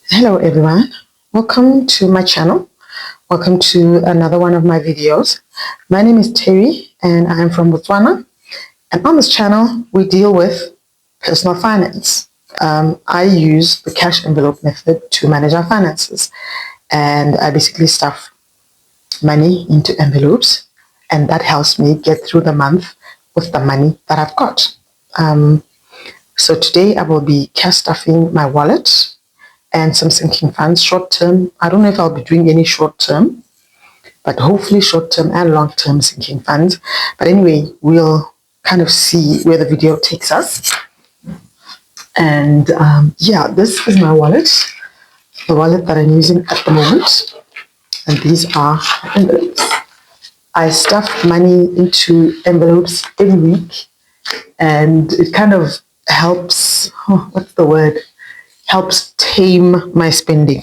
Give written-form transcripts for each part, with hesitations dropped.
Hello everyone, welcome to my channel. Welcome to another one of my videos. My name is Terry and I am from Botswana, and on this channel we deal with personal finance. I use the cash envelope method to manage our finances, and I basically stuff money into envelopes, and that helps me get through the month with the money that I've got. So today I will be cash stuffing my wallet and some sinking funds short term. I don't know if I'll be doing any short term, but hopefully short term and long term sinking funds. But anyway, we'll kind of see where the video takes us. And yeah, this is my wallet, the wallet that I'm using at the moment. And these are envelopes. I stuff money into envelopes every week, and it kind of helps, what's the word? Helps tame my spending.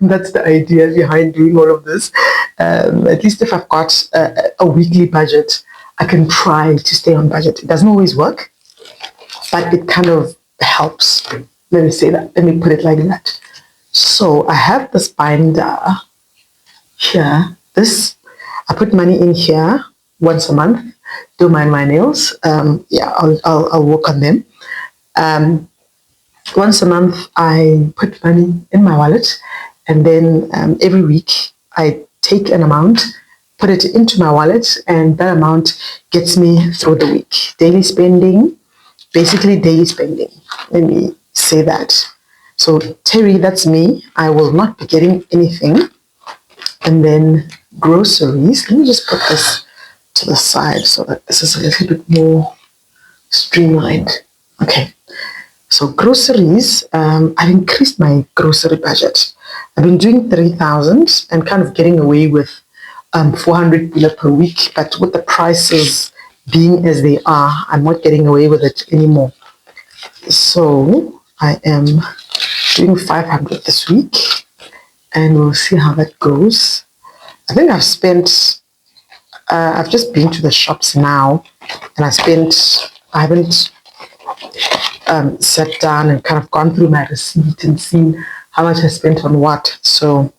That's the idea behind doing all of this. At least if I've got a weekly budget, I can try to stay on budget. It doesn't always work, but it kind of helps. Let me say that. Let me put it like that. So I have this binder here. I put money in here once a month. Don't mind my nails. Yeah, I'll work on them. Once a month, I put money in my wallet, and then every week I take an amount, put it into my wallet, and that amount gets me through the week. Daily spending, basically daily spending. Let me say that. So Terry, that's me. I will not be getting anything. And then groceries. Let me just put this to the side so that this is a little bit more streamlined. Okay. So groceries, I've increased my grocery budget. I've been doing 3,000 and kind of getting away with 400 pula per week, but with the prices being as they are, I'm not getting away with it anymore. So I am doing 500 this week, and we'll see how that goes. I think I've just been to the shops now, and I haven't sat down and kind of gone through my receipt and seen how much I spent on what. So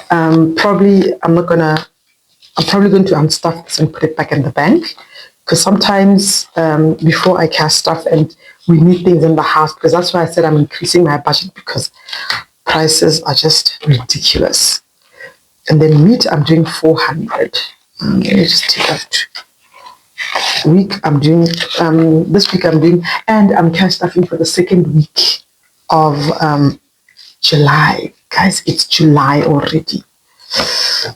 I'm probably going to unstuff this and put it back in the bank, because sometimes before I cash stuff and we need things in the house, because that's why I said I'm increasing my budget, because prices are just ridiculous. And then meat, I'm doing 400. Let me just take out week I'm doing this week I'm doing, and I'm cash stuffing for the second week of July. Guys, it's July already.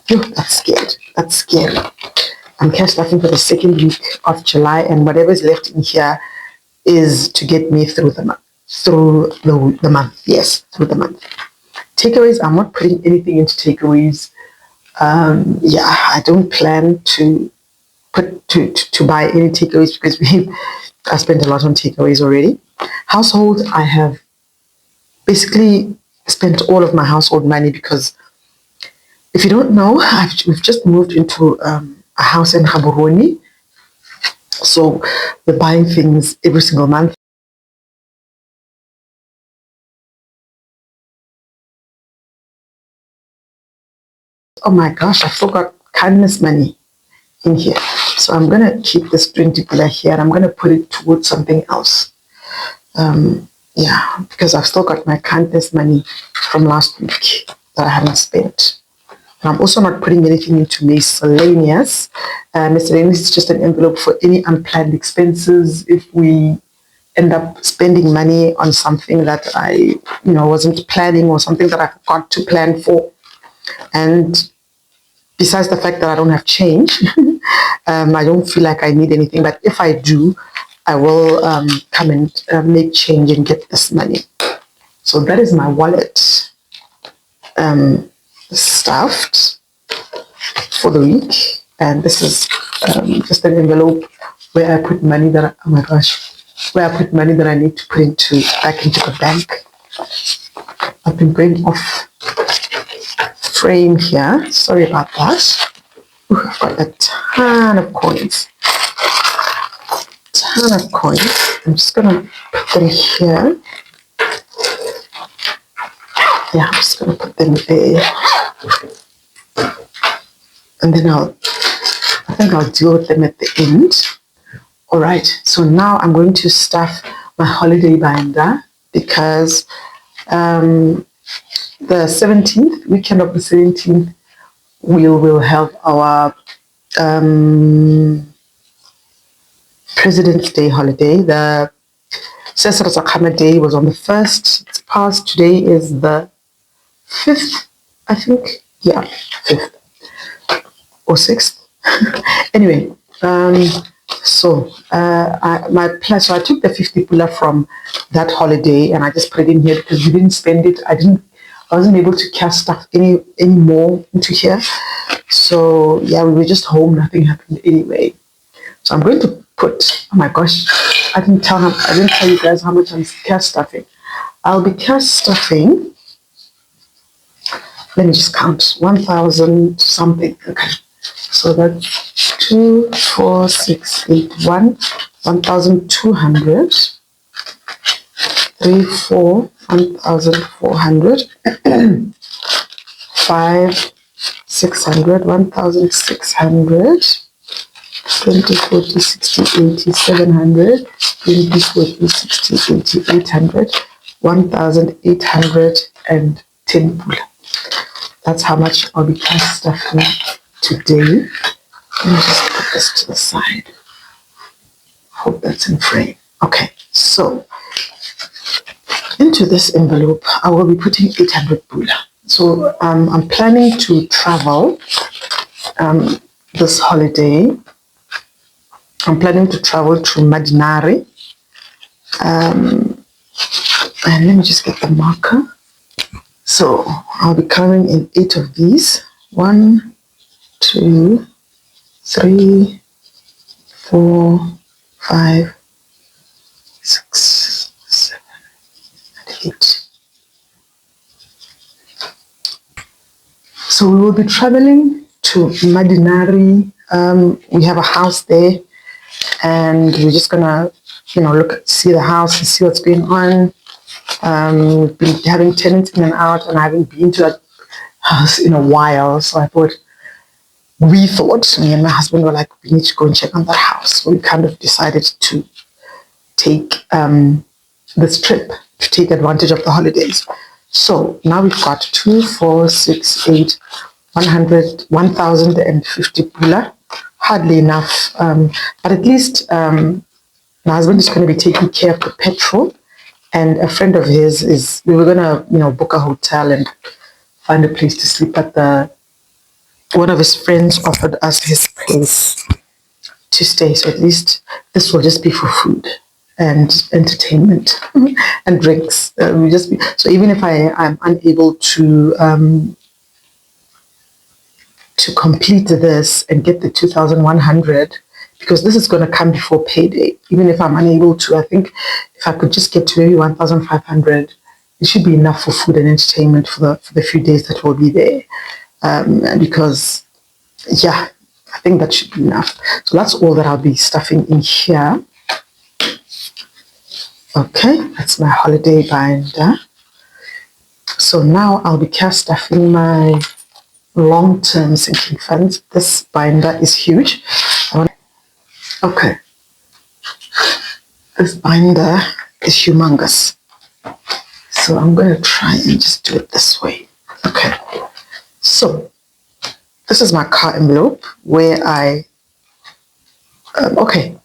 Phew, that's scary. I'm cash stuffing for the second week of July, and whatever is left in here is to get me through the month. Yes, through the month. Takeaways, I'm not putting anything into takeaways. Yeah, I don't plan to buy any takeaways, because I spent a lot on takeaways already. Household, I have basically spent all of my household money, because if you don't know, we've just moved into a house in Gaborone, so we're buying things every single month. Oh my gosh, I forgot kindness money in here. So I'm gonna keep this 20 pula here, and I'm gonna put it towards something else. Yeah, because I've still got my kindness money from last week that I haven't spent. And I'm also not putting anything into miscellaneous. Miscellaneous is just an envelope for any unplanned expenses. If we end up spending money on something that I wasn't planning, or something that I forgot to plan for. And besides the fact that I don't have change, I don't feel like I need anything. But if I do, I will come and make change and get this money. So that is my wallet stuffed for the week. And this is just an envelope where I put money that where I put money that I need to put back into the bank. I've been going off frame here. Sorry about that. Ooh, I've got a ton of coins. I'm just gonna put them here. Yeah, I'm just gonna put them there, and then I think I'll deal with them at the end. All right, so now I'm going to stuff my holiday binder because the 17th, weekend of the 17th, we will have our President's Day holiday. The Cesar Zakama Day was on the 1st. It's past. Today is the 5th, I think. Yeah, 5th or 6th. Anyway, so I took the 50 pula from that holiday and I just put it in here because we didn't spend it. I wasn't able to cast stuff any more into here. So yeah, we were just home. Nothing happened anyway. So I'm going to put. Oh my gosh, I didn't tell you guys how much I'm cast stuffing. I'll be cast stuffing. Let me just count. 1,000 something. Okay. So that's 2, 4, 6, 8, 1,200. 3, 4, 1,400. 5, 600, 1,600. 20, 40, 60, 80, 700. 20, 40, 60, 80, 800. 1,810 pula. That's how much I'll be cast stuffing today. Let me just put this to the side. Hope that's in frame. Okay, so into this envelope, I will be putting 800 pula. So I'm planning to travel this holiday. I'm planning to travel to Madinari. And let me just get the marker. So I'll be coloring in 8 of these. 1, 2, 3, 4, 5, 6, 7, and 8. So we will be traveling to Madinari. We have a house there, and we're just gonna, see the house and see what's going on. We've been having tenants in and out, and I haven't been to that house in a while. So me and my husband were like, we need to go and check on that house. So we kind of decided to take this trip to take advantage of the holidays. So now we've got 2, 4, 6, 8, 1,050 pula. Hardly enough, but at least my husband is going to be taking care of the petrol. And a friend of his we were gonna, book a hotel and find a place to sleep. But one of his friends offered us his place to stay. So at least this will just be for food and entertainment and drinks. So even if I'm unable to complete this and get the 2,100. Because this is going to come before payday. Even if I'm unable to, I think if I could just get to maybe 1,500, it should be enough for food and entertainment for the few days that we'll be there. Because, yeah, I think that should be enough. So that's all that I'll be stuffing in here. Okay, that's my holiday binder. So now I'll be cast stuffing my long-term sinking funds. This binder is huge. Okay, this binder is humongous. So I'm going to try and just do it this way. Okay, so this is my car envelope where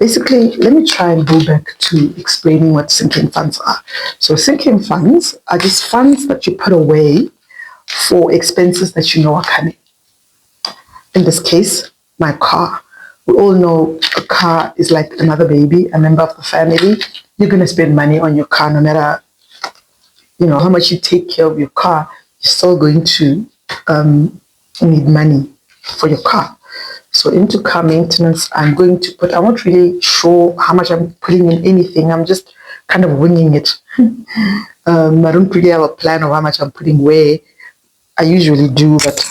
basically, let me try and go back to explaining what sinking funds are. So sinking funds are just funds that you put away for expenses that you know are coming. In this case, my car. We all know a car is like another baby, a member of the family. You're going to spend money on your car no matter, how much you take care of your car. You're still going to need money for your car. So into car maintenance, I'm not really sure how much I'm putting in anything. I'm just kind of winging it. I don't really have a plan of how much I'm putting where. I usually do, but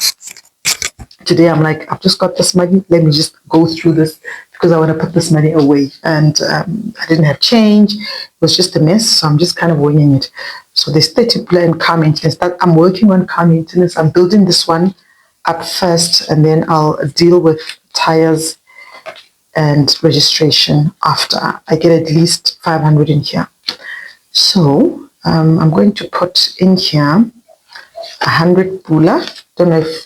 today I'm like, I've just got this money. Let me just go through this because I want to put this money away. And I didn't have change. It was just a mess. So I'm just kind of winging it. So there's 30 pula in car maintenance. That I'm working on car maintenance. I'm building this one up first, and then I'll deal with tires and registration after. I get at least 500 in here. So I'm going to put in here 100 pula. Don't know if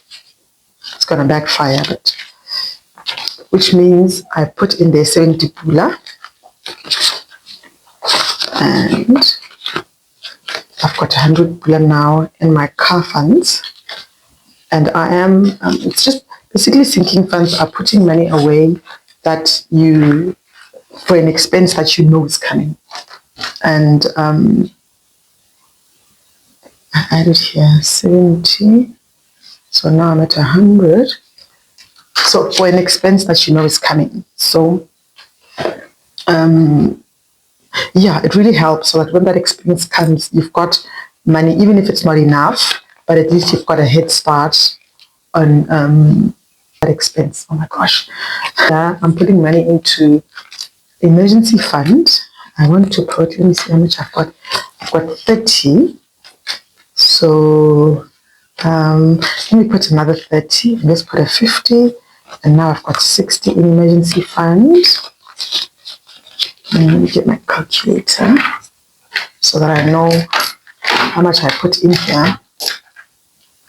it's gonna backfire, but which means I put in there 70 pula, and I've got 100 pula now in my car funds, and I am it's just basically sinking funds are putting money away that you for an expense that you know is coming. And I added here 70, so now I'm at 100. So for an expense that you know is coming. So yeah, it really helps so that when that expense comes, you've got money, even if it's not enough, but at least you've got a head start on that expense. Oh my gosh. Yeah, I'm putting money into emergency fund. I want to put, let me see how much I've got. I've got 30. So let me put another 30. Let's put a 50. And now I've got 60 in emergency fund. And let me get my calculator so that I know how much I put in here.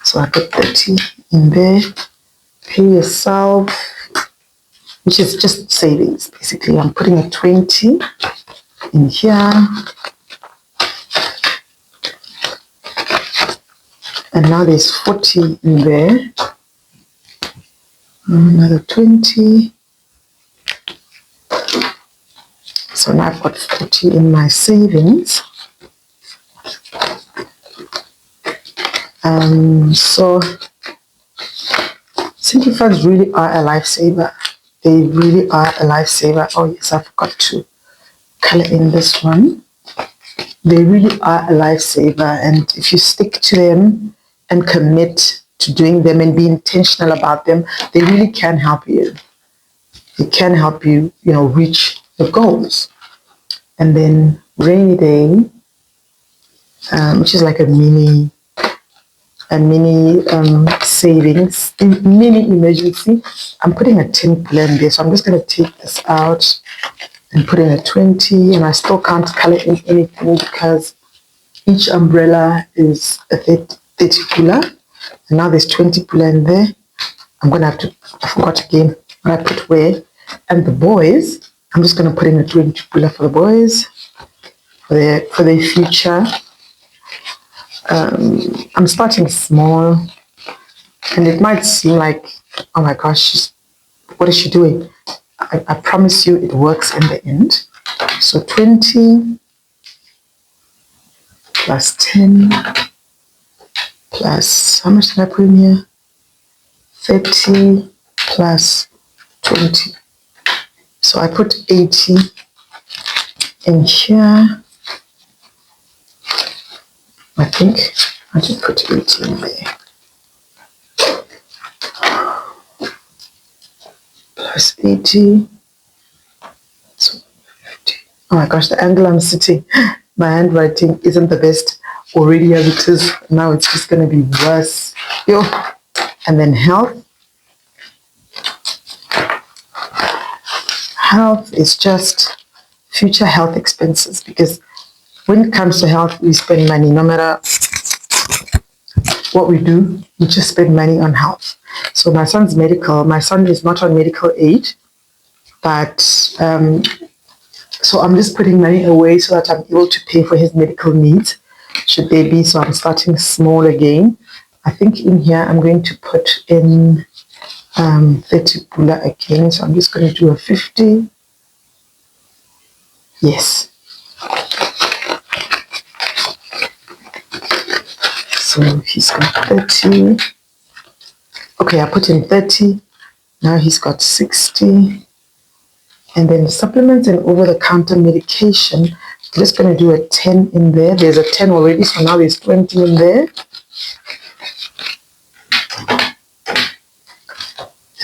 So I put 30 in there. Pay yourself, which is just savings basically. I'm putting a 20 in here. And now there's 40 in there. Another 20. So now I've got 40 in my savings. So sinking funds really are a lifesaver. They really are a lifesaver. Oh yes, I forgot to color in this one. They really are a lifesaver, and if you stick to them and commit to doing them and be intentional about them, they really can help you. It can help you, reach your goals. And then rainy day, which is like a mini savings, mini emergency. I'm putting a 10 plan there, so I'm just going to take this out and put in a 20, and I still can't color in anything because each umbrella is a 30 pula, and now there's 20 pula in there. I'm going to have to, I forgot again, I put where, and the boys, I'm just going to put in a 20 pula for the boys, for their future. I'm starting small, and it might seem like, oh my gosh, what is she doing? I promise you it works in the end. So 20 plus 10 plus, how much did I put in here? 30 plus 20. So I put 80 in here. I think I just put 80 in there. Plus 80. So 50. Oh my gosh, the angle I'm sitting, my handwriting isn't the best already as it is. Now it's just going to be worse. Yo. And then health. Health is just future health expenses, because when it comes to health, we spend money. No matter what we do, we just spend money on health. So my son's medical. My son is not on medical aid, but so I'm just putting money away so that I'm able to pay for his medical needs, should they be. So I'm starting small again. I think in here I'm going to put in 30 pula again. So I'm just going to do a 50. Yes. So he's got 30. Okay, I put in 30. Now he's got 60. And then supplements and over-the-counter medication, I'm just going to do a 10 in there. There's a 10 already, so now there's 20 in there.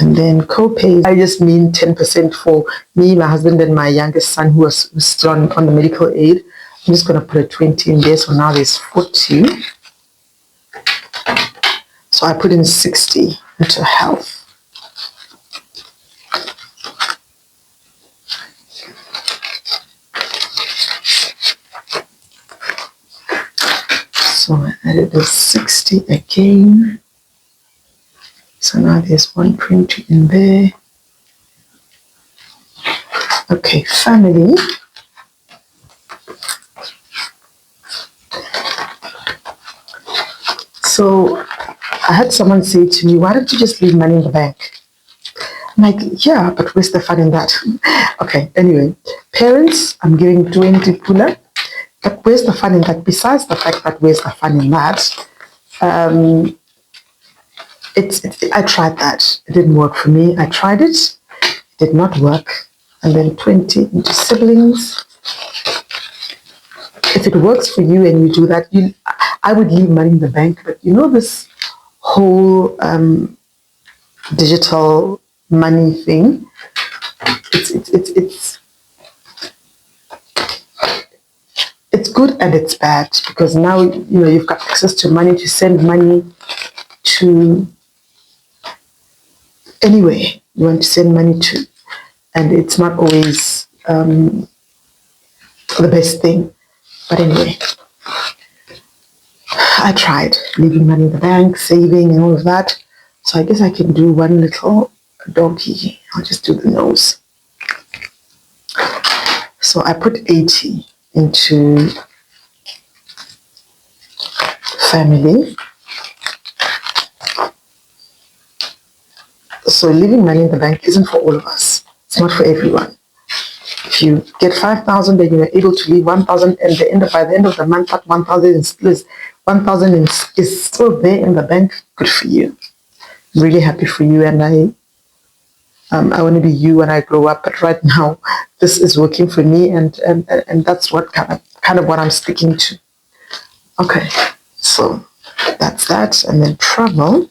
And then co-pays, I just mean 10% for me, my husband, and my youngest son who's still on the medical aid. I'm just going to put a 20 in there. So now there's 40. So I put in 60 into health. So I added the 60 again. So now there's 120 in there. Okay, family. So I had someone say to me, why don't you just leave money in the bank? I'm like, yeah, but where's the fun in that? Okay, anyway, parents, I'm giving 20 pula. But where's the fun in that? Besides the fact that where's the fun in that? I tried that. It didn't work for me. I tried it. It did not work. And then 20 into siblings. If it works for you and you do that, I would leave money in the bank. But you know this whole digital money thing, it's good and it's bad, because now you've got access to money to send money to anywhere you want to send money to, and it's not always the best thing. But anyway, I tried leaving money in the bank, saving and all of that. So I guess I can do one little doggy. I'll just do the nose. So I put 80 into family. So leaving money in the bank isn't for all of us. It's not for everyone. If you get 5,000, then you're able to leave 1,000, and by the end of the month, that 1,000 is still there in the bank. Good for you. I'm really happy for you, and I want to be you when I grow up. But right now, this is working for me, and that's what kind of what I'm sticking to. Okay, so that's that, and then travel.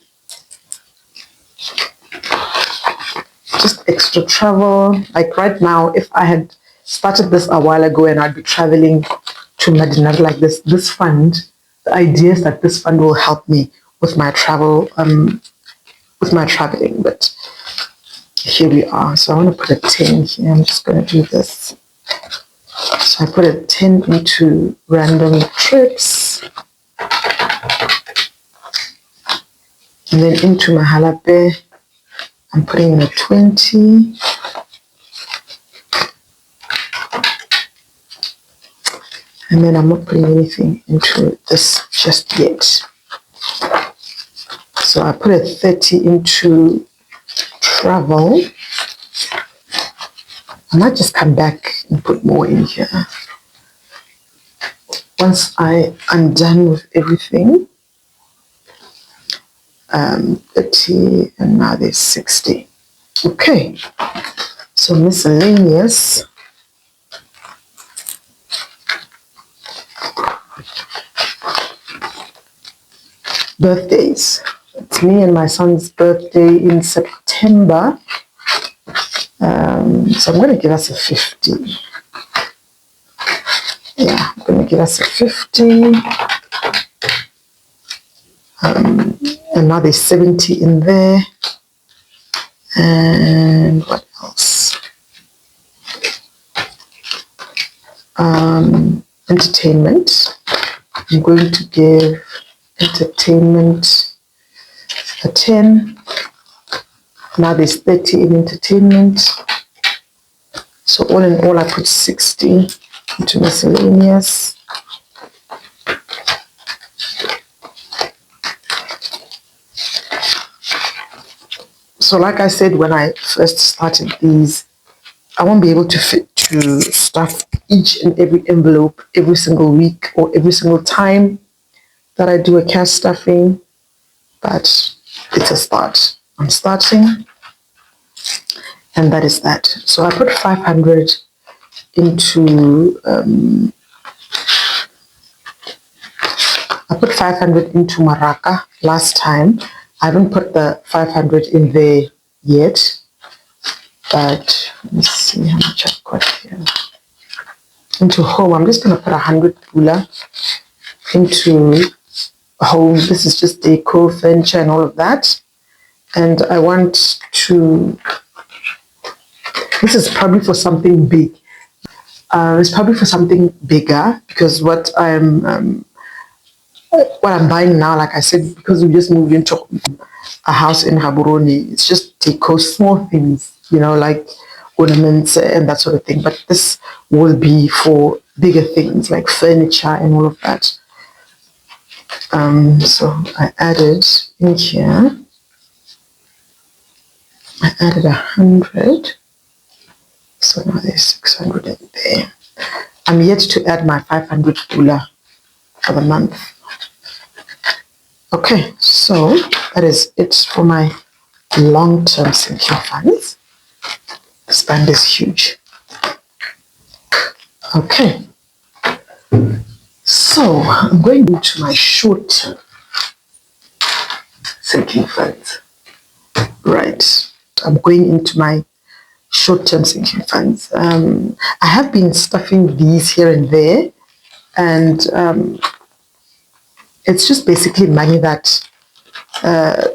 Just extra travel. Like right now, if I had started this a while ago and I'd be traveling to Medina like this fund, the idea is that this fund will help me with my travel, with my traveling. But here we are. So I want to put a 10 here. I'm just going to do this. So I put a 10 into random trips. And then into Mahalape, I'm putting in a 20. And then I'm not putting anything into this just yet. So I put a 30 into travel. I might just come back and put more in here. Once I'm done with everything, 30, and now there's 60. Okay, so miscellaneous. Birthdays. It's me and my son's birthday in September. So I'm going to give us a 50. Yeah, I'm going to give us a 50. And now there's 70 in there. And what else? Entertainment. I'm going to give entertainment a 10. Now there's 30 in entertainment. So all in all, I put 60 into miscellaneous. So like I said, when I first started these, I won't be able to fit to stuff each and every envelope every single week or every single time that I do a cash stuffing, but it's a start. I'm starting, and that is that. So I put 500 into Maraca last time. I haven't put the 500 in there yet, but let me see how much I've got here. into home. I'm just gonna put 100 pula into home. This is just decor, furniture, and all of that. And I want to. This is probably for something big. It's probably for something bigger because what I'm buying now, like I said, because we just moved into a house in Gaborone, it's just decor, small things, like ornaments and that sort of thing. But this will be for bigger things like furniture and all of that. So I added in here, I added 100. So now there's 600 in there. I'm yet to add my 500 pula for the month. Okay, so that is it for my long-term sinking funds. This band is huge. Okay, so I'm going into my short-term sinking funds. Right, I'm going into my short-term sinking funds. I have been stuffing these here and there, and it's just basically money that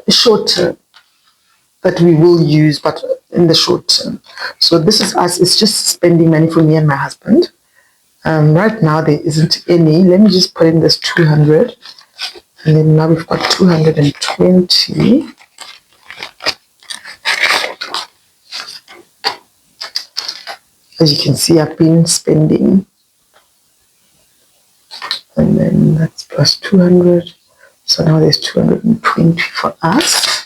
short-term that we will use, but in the short term. So this is us. It's just spending money for me and my husband. Right now there isn't any. Let me just put in this 200, and then now we've got 220. As you can see, I've been spending, and then that's plus 200. So now there's 220 for us.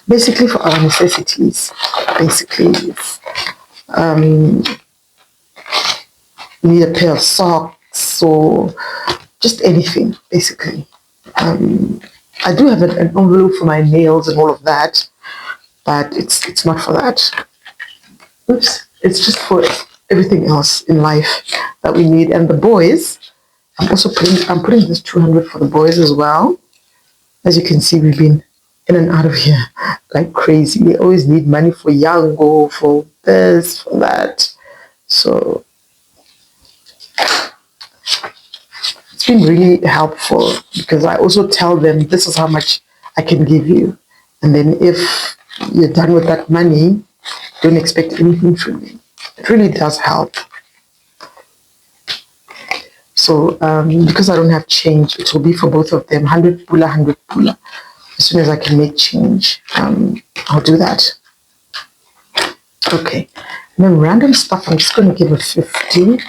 Basically for our necessities. Basically, it's, need a pair of socks or just anything, basically. I do have an envelope for my nails and all of that, but it's not for that. Oops, it's just for everything else in life that we need. And the boys, I'm putting this 200 for the boys as well. As you can see, we've been in and out of here like crazy. We always need money for Yango, for this, for that. So it's been really helpful because I also tell them this is how much I can give you. And then if you're done with that money, don't expect anything from me. It really does help. So because I don't have change, it will be for both of them, 100 pula, 100 pula. As soon as I can make change, I'll do that. Okay, and then random stuff, I'm just going to give a 50.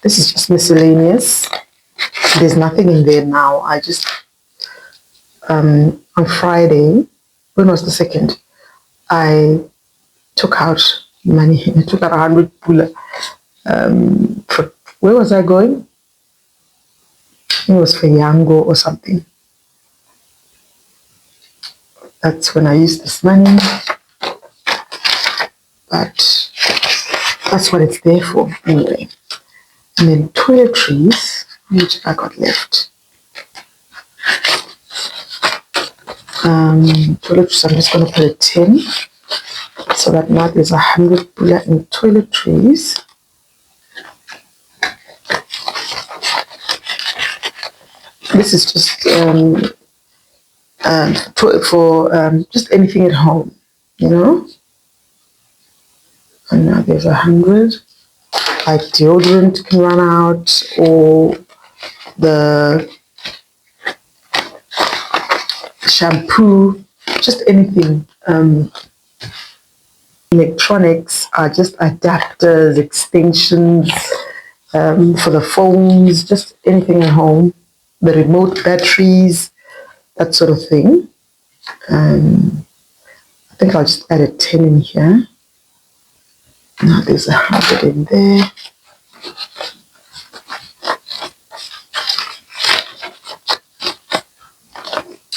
This is just miscellaneous. There's nothing in there now. I just, on Friday, when was the 2nd? I took out money. I took out 100 pula. Where was I going? It was for Yango or something. That's when I used this money, but that's what it's there for anyway. And then toiletries, which I got left. Toiletries, I'm just going to put a 10, so that now there's 100 pula in toiletries. This is just for just anything at home, And now there's 100. Like deodorant can run out, or the shampoo, just anything. Electronics are just adapters, extensions for the phones, just anything at home. The remote batteries, that sort of thing. I think I'll just add a 10 in here. Now there's 100 in there.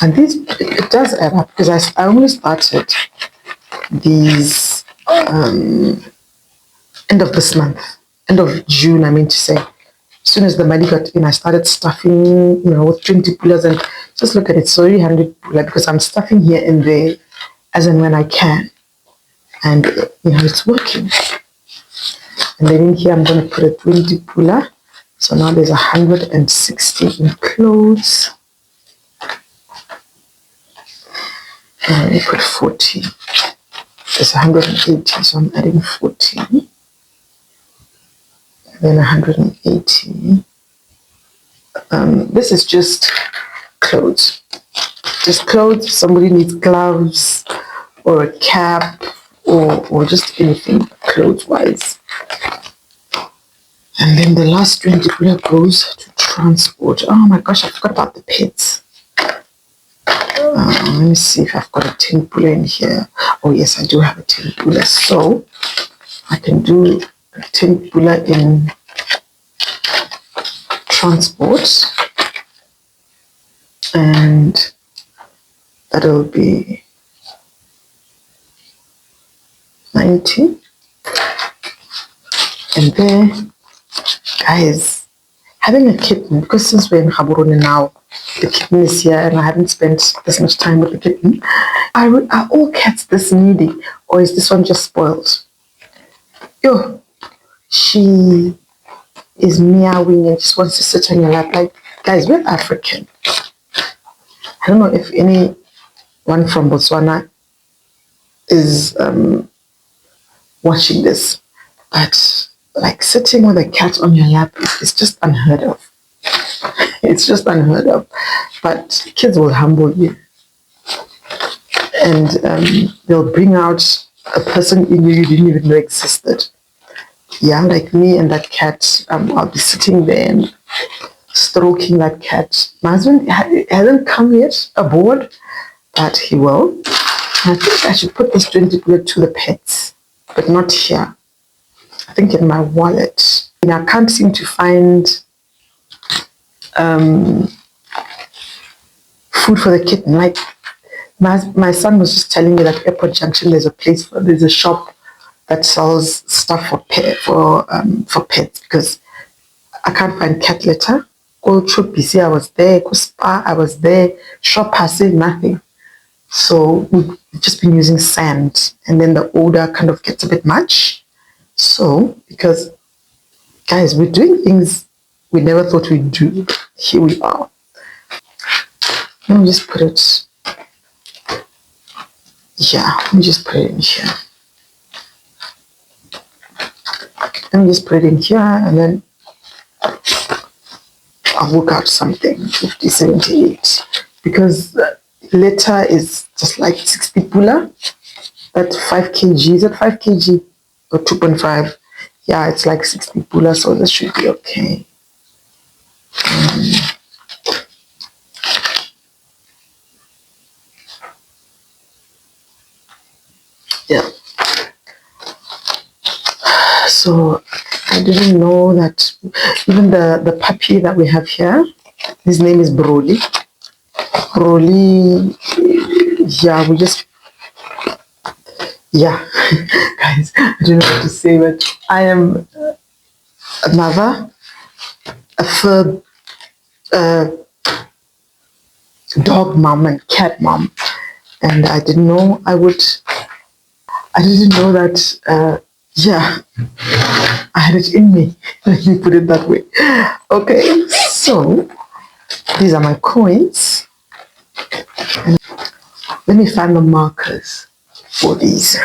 And this, it does add up because I only started these end of this month, end of June, I mean to say. As soon as the money got in, I started stuffing, with 20 pulas, and just look at it, so 100 pula, because I'm stuffing here and there as and when I can. And, it's working. And then in here, I'm going to put a 20 pula. So now there's 160 in clothes. And let me put 40. It's 180, so I'm adding 40. And then 180. This is just clothes. Just clothes. Somebody needs gloves or a cap or just anything clothes-wise. And then the last 20 pula goes to transport. Oh my gosh, I forgot about the pets. Let me see if I've got a 10 pula in here. Oh yes, I do have a 10 pula. So I can do a 10 pula in transport. And that'll be 90. And there, guys, having a kitten, because since we're in Gaborone now, the kitten is here and I haven't spent this much time with the kitten. Are all cats this needy, or is this one just spoiled? Yo, she is meowing and just wants to sit on your lap. Like, guys, we're African. I don't know if anyone from Botswana is watching this, but like sitting with a cat on your lap is just unheard of. It's just unheard of. But kids will humble you, and they'll bring out a person in you didn't even know existed. Yeah, like me and that cat, I'll be sitting there and stroking that cat. My husband hasn't come yet aboard, but he will. And I think I should put this 20 pula to the pets, but not here. I think in my wallet. And I can't seem to find food for the kitten. Like my son was just telling me that Airport Junction, there's a shop that sells stuff for pets, because I can't find cat litter. Go Chopisi, I was there. Go Spa, I was there. Shop has nothing. So we've just been using sand, and then the odor kind of gets a bit much. So, because guys, we're doing things we never thought we'd do. Here we are. Let me just put it. Yeah, let me just put it in here. Let me just put it in here, and then I'll work out something. 50, 78, because litter is just like 60 pula. That's 5 kg. Is it 5 kg or 2.5? Yeah, it's like 60 pula, so this should be okay. Yeah. So I didn't know that even the puppy that we have here, his name is Broly. Broly, yeah, guys, I don't know what to say, but I am a mother, a fur dog mom and cat mom, and I didn't know that, yeah, I had it in me. Let me put it that way. Okay, so these are my coins. And let me find the markers for these.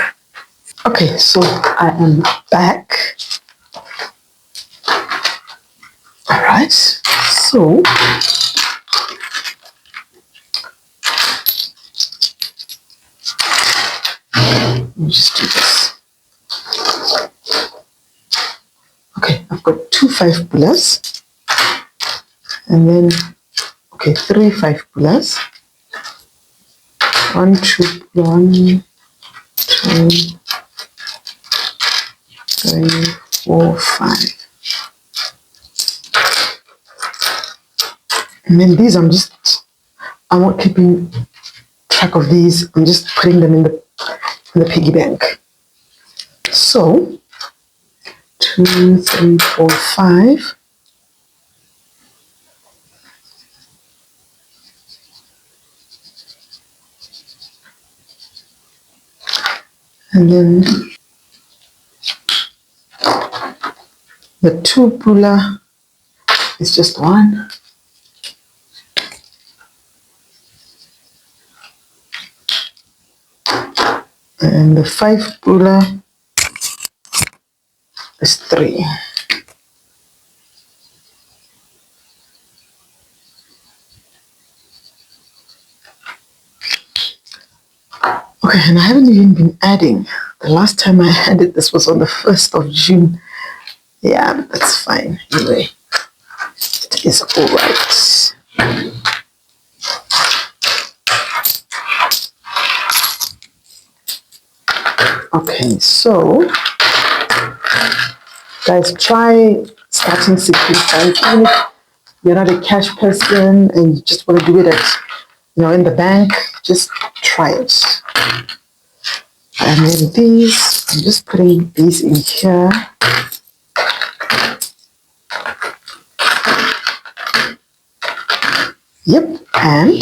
Okay, so I am back. All right, so let me just do this. Okay, I've got 2 5 pulas, and then, okay, 3 5 pulas. 1 2 1 2 3 4 5. And then these, I'm not keeping track of these. I'm just putting them in the piggy bank. So 2 3 4 5. And then 2 pula is just 1. And the 5 pula is 3. Okay, and I haven't even been adding. The last time I added this was on the 1st of June. Yeah, but that's fine. Anyway, it is all right. Okay, so guys, try starting significant. Even if you're not a cash person and you just want to do it at, in the bank, just try it. And then these, I'm just putting these in here. Yep, and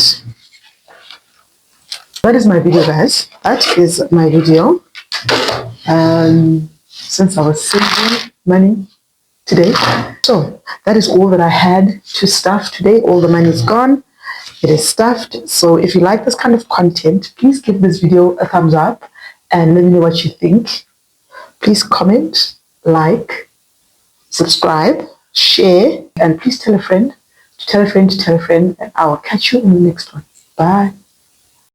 that is my video, guys. That is my video. Since I was saving money today. So that is all that I had to stuff today. All the money is gone. It is stuffed. So if you like this kind of content, please give this video a thumbs up and let me know what you think. Please comment, like, subscribe, share, and please tell a friend to tell a friend to tell a friend, and I will catch you in the next one. Bye.